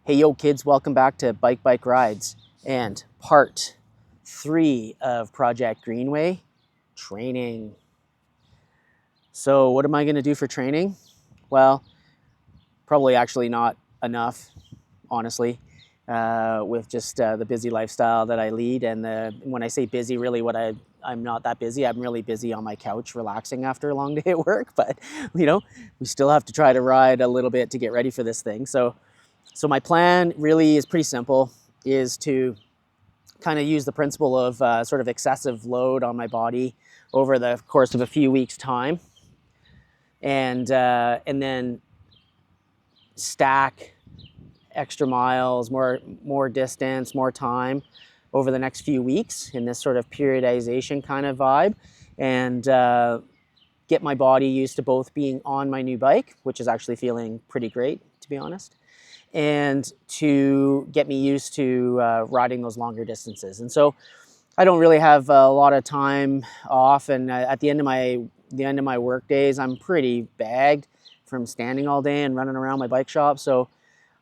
Hey, yo, kids, welcome back to Bike Rides and part 3 of Project Greenway, training. So what am I going to do for training? Well, probably actually not enough, honestly, with just the busy lifestyle that I lead. And when I say busy, really I'm not that busy. I'm really busy on my couch relaxing after a long day at work. But, we still have to try to ride a little bit to get ready for this thing. So my plan really is pretty simple, is to kind of use the principle of sort of excessive load on my body over the course of a few weeks' time, and then stack extra miles, more distance, more time over the next few weeks in this sort of periodization kind of vibe, and get my body used to both being on my new bike, which is actually feeling pretty great, to be honest, and to get me used to riding those longer distances. And so I don't really have a lot of time off, and at the end of my work days, I'm pretty bagged from standing all day and running around my bike shop. So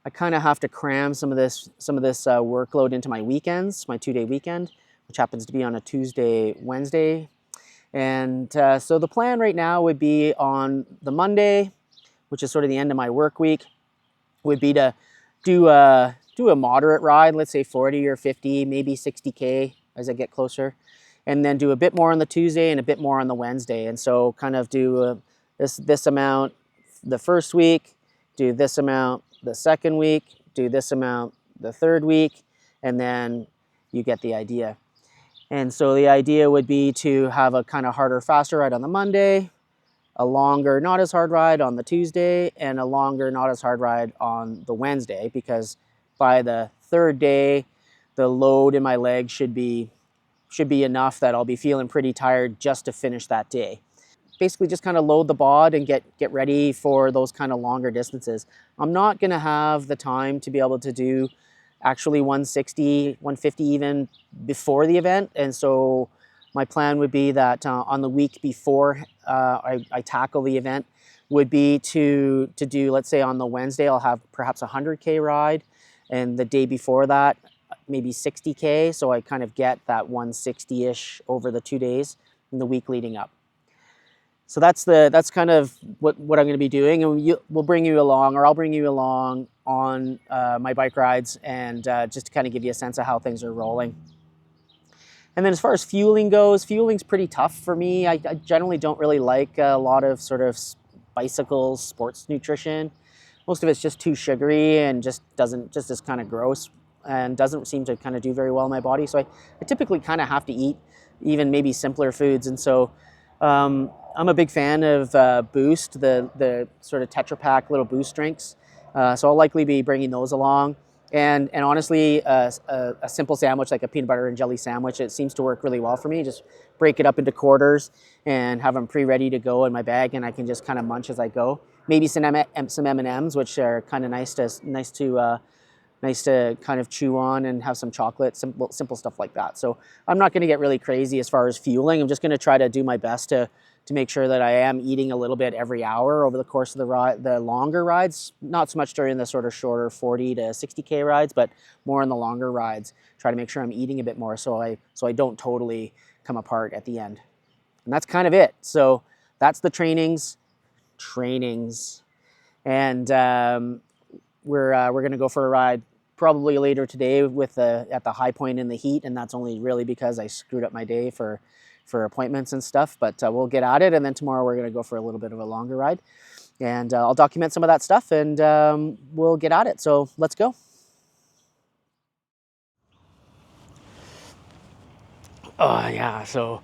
I kind of have to cram some of this workload into my weekends, my 2-day weekend, which happens to be on a Tuesday, Wednesday. And so the plan right now would be on the Monday, which is sort of the end of my work week, would be to do a moderate ride, let's say 40 or 50, maybe 60K as I get closer, and then do a bit more on the Tuesday and a bit more on the Wednesday. And so kind of do this amount the first week, do this amount the second week, do this amount the third week, and then you get the idea. And so the idea would be to have a kind of harder, faster ride on the Monday, a longer, not as hard ride on the Tuesday, and a longer, not as hard ride on the Wednesday, because by the third day, the load in my legs should be enough that I'll be feeling pretty tired just to finish that day. Basically just kind of load the bod and get ready for those kind of longer distances. I'm not going to have the time to be able to do actually 160, 150 even before the event. And so my plan would be that on the week before I tackle the event would be to do, let's say on the Wednesday, I'll have perhaps a 100K ride, and the day before that, maybe 60K. So I kind of get that 160-ish over the 2 days in the week leading up. So that's kind of what I'm going to be doing, and we'll bring you along, or I'll bring you along on my bike rides, and just to kind of give you a sense of how things are rolling. And then as far as fueling goes, fueling's pretty tough for me. I generally don't really like a lot of sort of bicycle sports nutrition. Most of it's just too sugary and just is kind of gross and doesn't seem to kind of do very well in my body. So I typically kind of have to eat even maybe simpler foods. And so I'm a big fan of Boost, the sort of Tetra Pak little Boost drinks. So I'll likely be bringing those along. And honestly, a simple sandwich, like a peanut butter and jelly sandwich, it seems to work really well for me. Just break it up into quarters and have them pre-ready to go in my bag, and I can just kind of munch as I go. Maybe some M&Ms, which are kind of nice to kind of chew on, and have some chocolate, simple stuff like that. So I'm not going to get really crazy as far as fueling. I'm just going to try to do my best to make sure that I am eating a little bit every hour over the course of the longer rides. Not so much during the sort of shorter 40 to 60K rides, but more in the longer rides. Try to make sure I'm eating a bit more so I don't totally come apart at the end. And that's kind of it. So that's the trainings. And we're going to go for a ride probably later today at the high point in the heat, and that's only really because I screwed up my day for appointments and stuff, but we'll get at it. And then tomorrow we're going to go for a little bit of a longer ride, and I'll document some of that stuff, and we'll get at it. So let's go. Oh yeah, so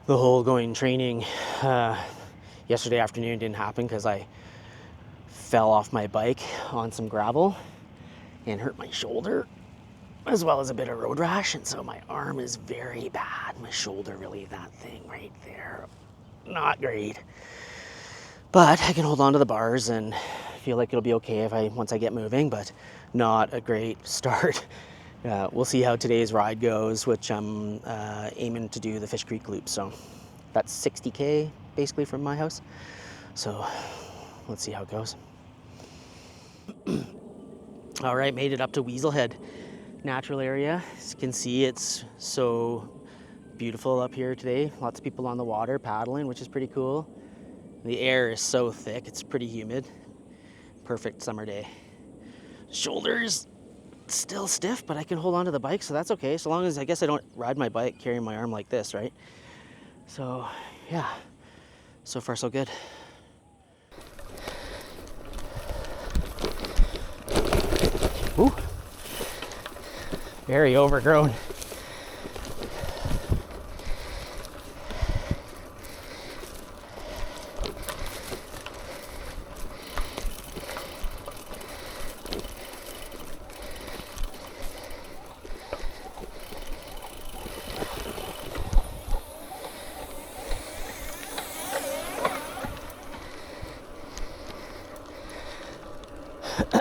the whole going training yesterday afternoon didn't happen because I fell off my bike on some gravel and hurt my shoulder, as well as a bit of road rash, and so my arm is very bad. My shoulder, really, that thing right there, not great. But I can hold on to the bars and feel like it'll be okay once I get moving, but not a great start. We'll see how today's ride goes, which I'm aiming to do the Fish Creek Loop. So that's 60K basically from my house. So let's see how it goes. All right, made it up to Weaselhead natural area. As you can see, it's so beautiful up here today. Lots of people on the water paddling, which is pretty cool. The air is so thick, it's pretty humid. Perfect summer day. Shoulders still stiff, but I can hold on to the bike, so that's okay. So long as, I guess, I don't ride my bike carrying my arm like this, right? So yeah, so far so good. Ooh, very overgrown.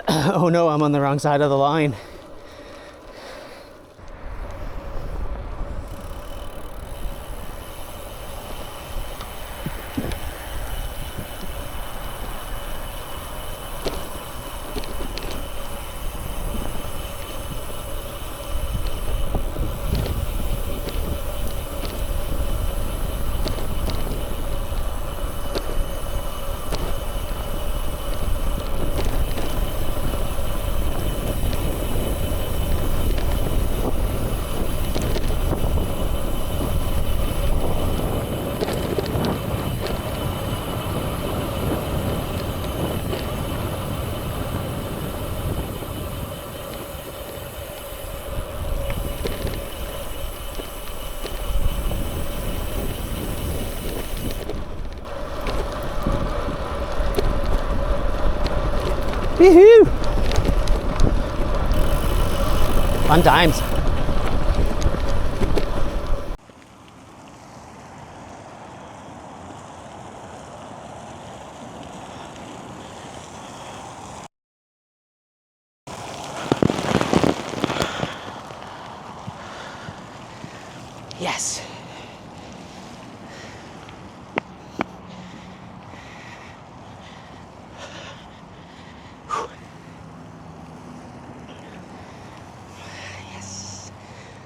Oh no, I'm on the wrong side of the line. Woohoo! Fun times. Yes.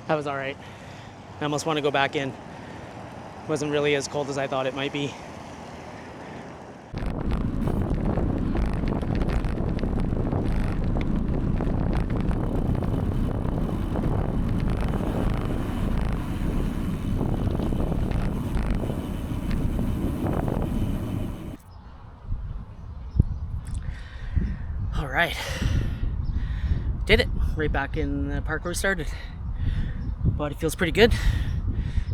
That was all right. I almost want to go back in. Wasn't really as cold as I thought it might be. All right. Did it. Right back in the park where we started. Body feels pretty good.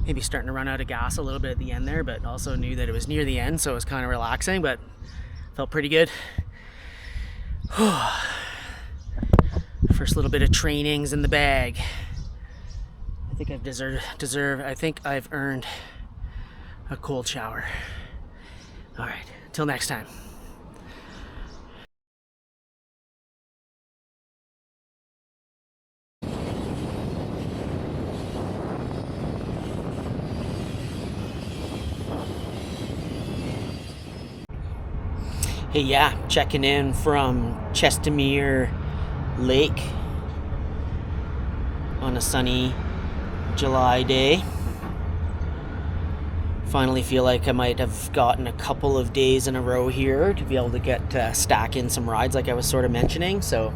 Maybe starting to run out of gas a little bit at the end there, but also knew that it was near the end, so it was kind of relaxing, but felt pretty good. First little bit of training's in the bag. I think I think I've earned a cold shower. All right, till next time. Hey, yeah, checking in from Chestermere Lake on a sunny July day. Finally feel like I might have gotten a couple of days in a row here to be able to get stack in some rides like I was sort of mentioning. So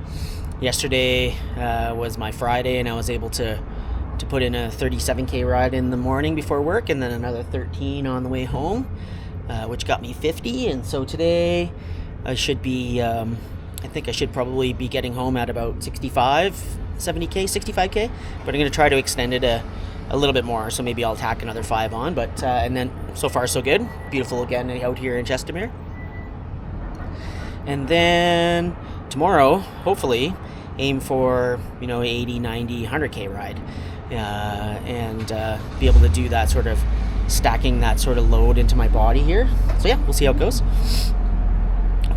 yesterday was my Friday, and I was able to put in a 37K ride in the morning before work, and then another 13 on the way home. Which got me 50, and so today I should be, I think I should probably be getting home at about 65, 70K, 65K, but I'm going to try to extend it a little bit more, so maybe I'll tack another 5 on, but, and then so far so good. Beautiful again out here in Chestermere. And then tomorrow, hopefully, aim for, 80, 90, 100K ride, and be able to do that sort of stacking that sort of load into my body here. So yeah, we'll see how it goes.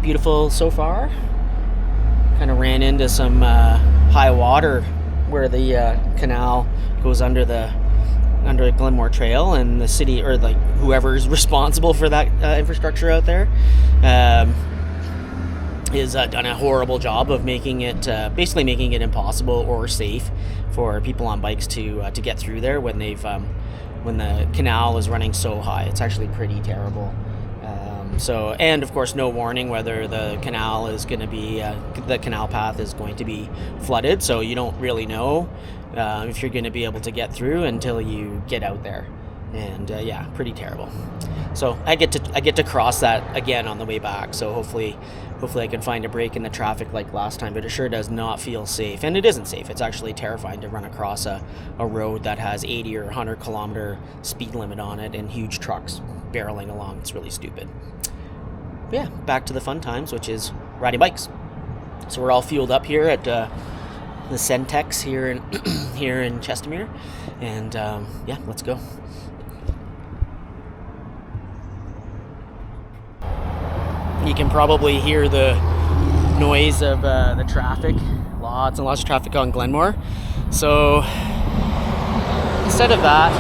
Beautiful so far. Kind of ran into some high water where the canal goes under the Glenmore Trail, and the city, or like whoever's responsible for that infrastructure out there, has done a horrible job of making it basically making it impossible or safe for people on bikes to get through there when when the canal is running so high. It's actually pretty terrible. And of course, no warning whether the canal is going to be the canal path is going to be flooded. So you don't really know if you're going to be able to get through until you get out there. And yeah, pretty terrible. So I get to cross that again on the way back. So hopefully I can find a break in the traffic like last time. But it sure does not feel safe, and it isn't safe. It's actually terrifying to run across a road that has 80 or 100 kilometer speed limit on it and huge trucks barreling along. It's really stupid. But yeah, back to the fun times, which is riding bikes. So we're all fueled up here at the Centex here in here in Chestermere, and yeah, let's go. You can probably hear the noise of the traffic. Lots and lots of traffic on Glenmore. So instead of that,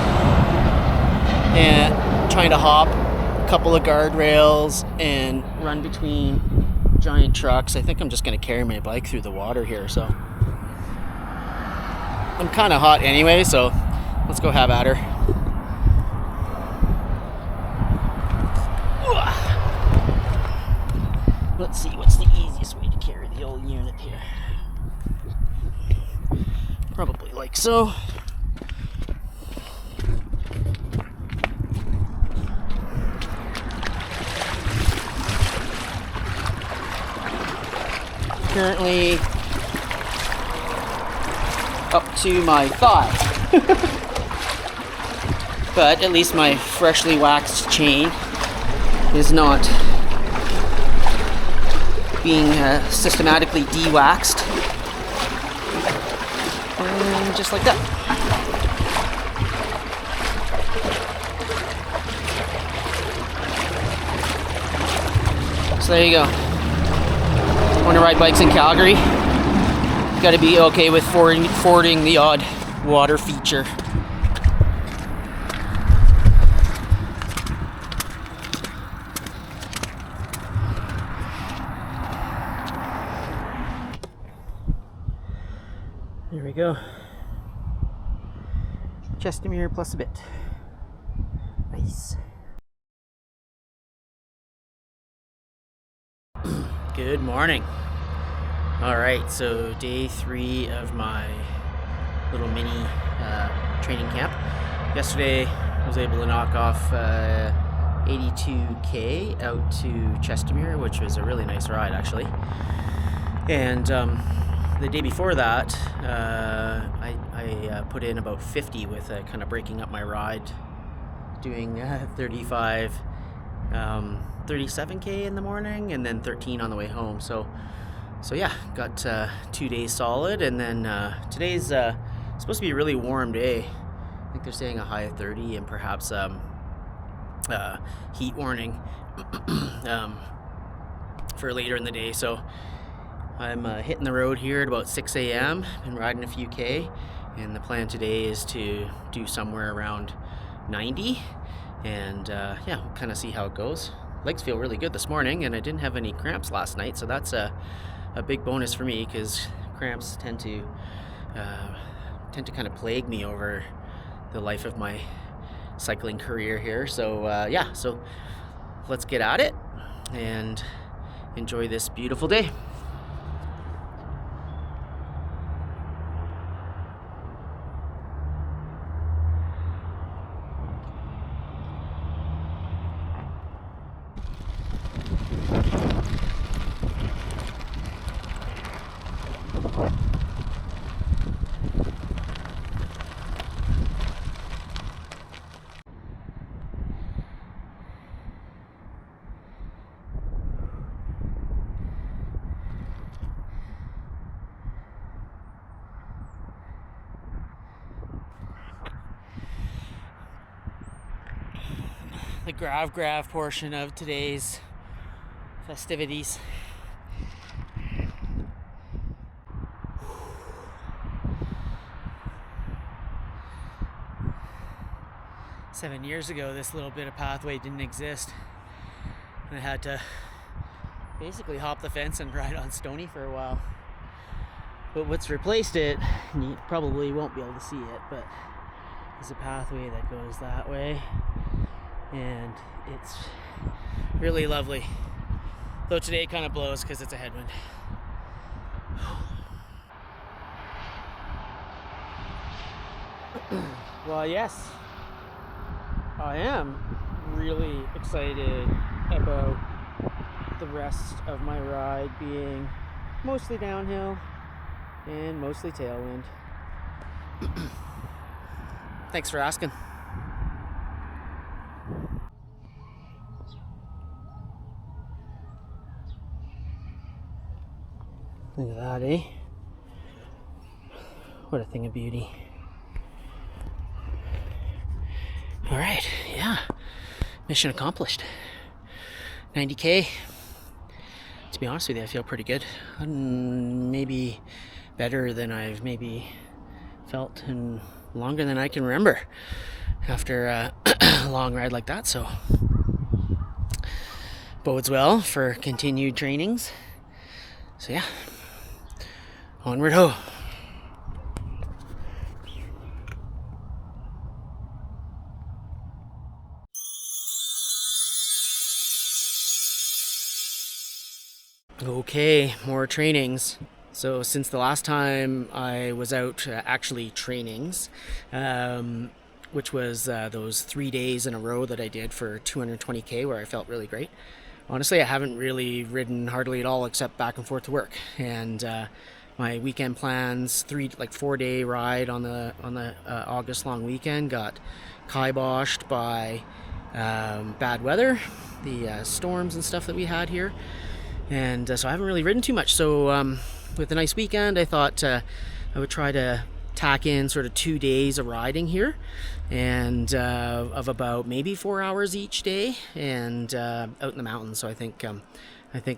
and trying to hop a couple of guardrails and run between giant trucks, I think I'm just going to carry my bike through the water here. So I'm kind of hot anyway, so let's go have at her. Let's see what's the easiest way to carry the old unit here. Probably like so. Currently up to my thigh. But at least my freshly waxed chain is not being systematically de-waxed. And just like that. So there you go. Want to ride bikes in Calgary? Got to be okay with fording the odd water feature. There we go. Chestermere plus a bit. Nice. Good morning. All right, so day 3 of my little mini training camp. Yesterday I was able to knock off 82k out to Chestermere, which was a really nice ride actually. And the day before that, I put in about 50 with kind of breaking up my ride, doing 37k in the morning and then 13 on the way home. So yeah, got 2 days solid, and then today's supposed to be a really warm day. I think they're saying a high of 30 and perhaps heat warning for later in the day. So I'm hitting the road here at about 6 a.m. Been riding a few K, and the plan today is to do somewhere around 90, and yeah, we'll kind of see how it goes. Legs feel really good this morning, and I didn't have any cramps last night, so that's a big bonus for me, because cramps tend to kind of plague me over the life of my cycling career here. So yeah, so let's get at it and enjoy this beautiful day. The grav portion of today's festivities. Seven years ago, this little bit of pathway didn't exist, and I had to basically hop the fence and ride on Stony for a while. But what's replaced it, and you probably won't be able to see it, but there's a pathway that goes that way, and it's really lovely. Though today it kind of blows because it's a headwind. Well, yes, I am really excited about the rest of my ride being mostly downhill and mostly tailwind. Thanks for asking. Look at that, eh? What a thing of beauty. All right, yeah, mission accomplished. 90K. To be honest with you, I feel pretty good. Maybe better than I've maybe felt in longer than I can remember after a long ride like that. So bodes well for continued trainings. So yeah, onward ho. Okay, more trainings. So since the last time I was out actually trainings, which was those 3 days in a row that I did for 220K where I felt really great. Honestly, I haven't really ridden hardly at all except back and forth to work. And my weekend plans, 4-day ride on the August long weekend got kiboshed by bad weather, the storms and stuff that we had here. And so I haven't really ridden too much. So with a nice weekend, I thought I would try to tack in sort of 2 days of riding here, and of about maybe 4 hours each day, and out in the mountains. So I think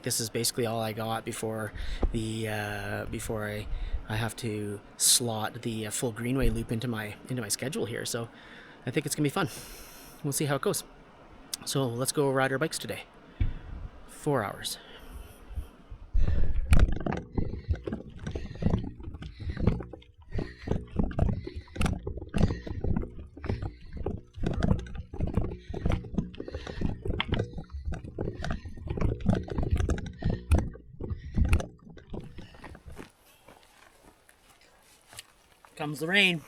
this is basically all I got before I have to slot the full Greenway loop into my schedule here. So I think it's gonna be fun. We'll see how it goes. So let's go ride our bikes today. 4 hours. Comes the rain.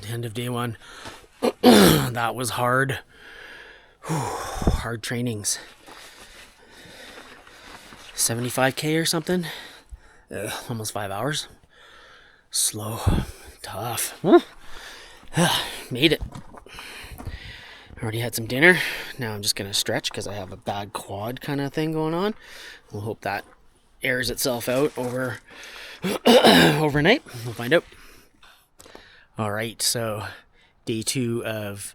End of day one. That was hard. Hard trainings. 75K or something. Almost 5 hours. Slow. Tough. Made it. Already had some dinner. Now I'm just gonna stretch because I have a bad quad kind of thing going on. We'll hope that airs itself out over overnight. We'll find out. All right, so day 2 of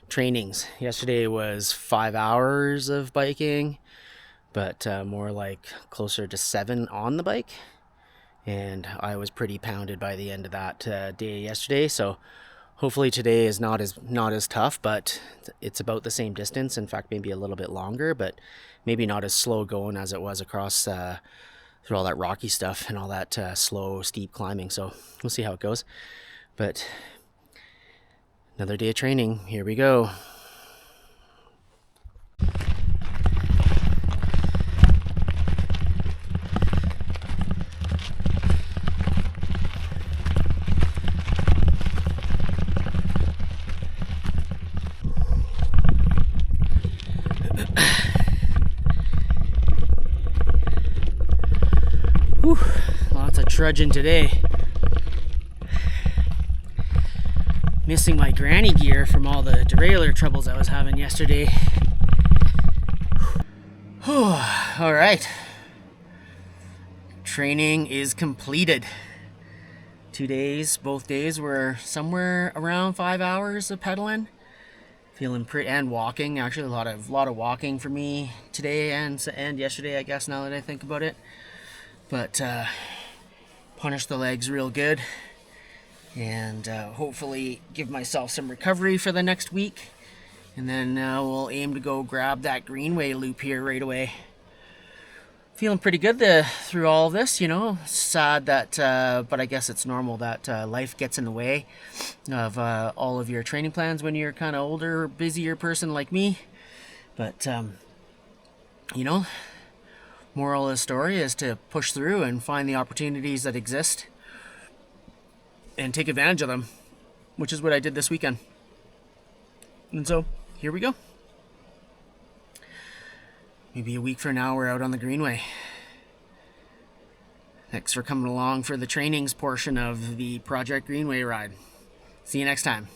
trainings. Yesterday was 5 hours of biking, but more like closer to 7 on the bike. And I was pretty pounded by the end of that day yesterday. So hopefully today is not as tough, but it's about the same distance. In fact, maybe a little bit longer, but maybe not as slow going as it was across through all that rocky stuff and all that slow, steep climbing. So we'll see how it goes. But another day of training. Here we go. Whew, lots of trudging today. Missing my granny gear from all the derailleur troubles I was having yesterday. All right. Training is completed. 2 days, both days were somewhere around 5 hours of pedaling. Feeling pretty, and walking, actually a lot of walking for me today and yesterday, I guess, now that I think about it. But punished the legs real good, and hopefully give myself some recovery for the next week, and then we'll aim to go grab that Greenway loop here right away. Feeling pretty good through all of this, you know. Sad that, but I guess it's normal that life gets in the way of all of your training plans when you're kind of older, busier person like me. But, you know, moral of the story is to push through and find the opportunities that exist and take advantage of them, which is what I did this weekend. And so, here we go. Maybe a week from now, we're out on the Greenway. Thanks for coming along for the trainings portion of the Project Greenway ride. See you next time.